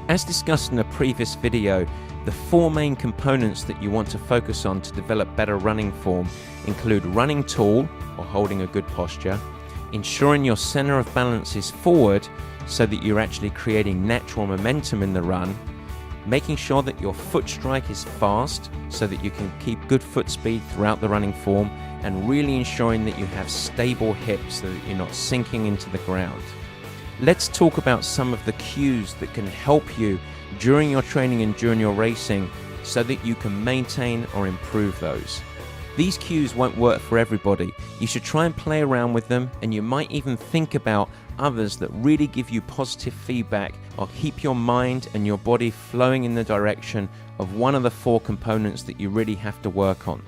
As discussed in a previous video, the 4 main components that you want to focus on to develop better running form include running tall, or holding a good posture, ensuring your center of balance is forward so that you're actually creating natural momentum in the run, making sure that your foot strike is fast so that you can keep good foot speed throughout the running form, and really ensuring that you have stable hips so that you're not sinking into the ground. Let's talk about some of the cues that can help you during your training and during your racing so that you can maintain or improve those. These cues won't work for everybody. You should try and play around with them, and you might even think about others that really give you positive feedback or keep your mind and your body flowing in the direction of one of the 4 components that you really have to work on.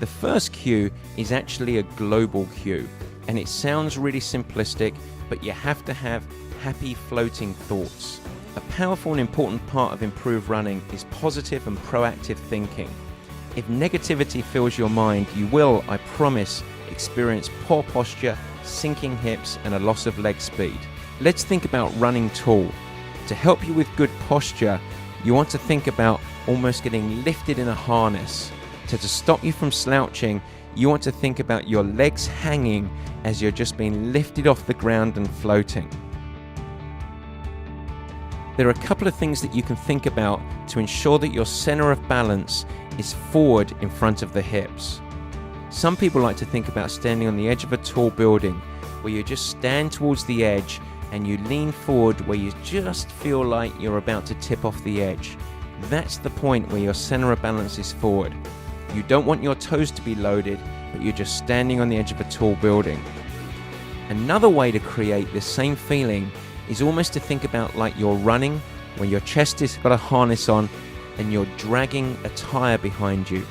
The first cue is actually a global cue, and it sounds really simplistic, but you have to have happy floating thoughts. A powerful and important part of improved running is positive and proactive thinking. If negativity fills your mind, you will, I promise, experience poor posture, sinking hips, and a loss of leg speed. Let's think about running tall. To help you with good posture, you want to think about almost getting lifted in a harness. To stop you from slouching, you want to think about your legs hanging as you're just being lifted off the ground and floating. There are a couple of things that you can think about to ensure that your center of balance is forward in front of the hips. Some people like to think about standing on the edge of a tall building where you just stand towards the edge and you lean forward where you just feel like you're about to tip off the edge. That's the point where your center of balance is forward. You don't want your toes to be loaded, but you're just standing on the edge of a tall building. Another way to create this same feeling is almost to think about like you're running, when your chest has got a harness on and you're dragging a tire behind you.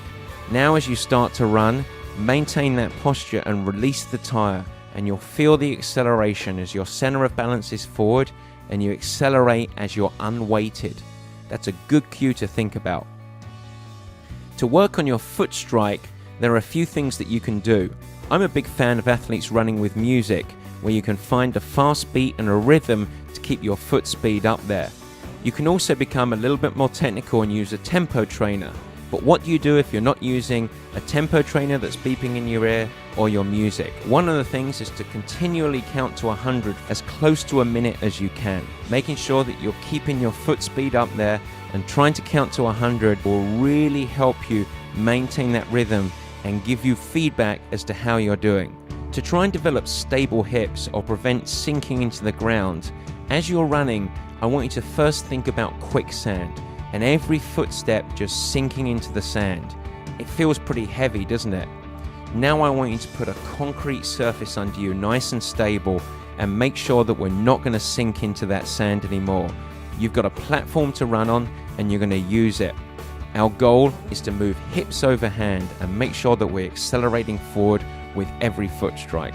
Now as you start to run, maintain that posture and release the tire, and you'll feel the acceleration as your center of balance is forward and you accelerate as you're unweighted. That's a good cue to think about. To work on your foot strike, there are a few things that you can do. I'm a big fan of athletes running with music, where you can find a fast beat and a rhythm to keep your foot speed up there. You can also become a little bit more technical and use a tempo trainer. But what do you do if you're not using a tempo trainer that's beeping in your ear or your music? One of the things is to continually count to 100 as close to a minute as you can. Making sure that you're keeping your foot speed up there and trying to count to 100 will really help you maintain that rhythm and give you feedback as to how you're doing. To try and develop stable hips or prevent sinking into the ground, as you're running, I want you to first think about quicksand and every footstep just sinking into the sand. It feels pretty heavy, doesn't it? Now I want you to put a concrete surface under you, nice and stable, and make sure that we're not going to sink into that sand anymore. You've got a platform to run on and you're going to use it. Our goal is to move hips over hand and make sure that we're accelerating forward with every foot strike.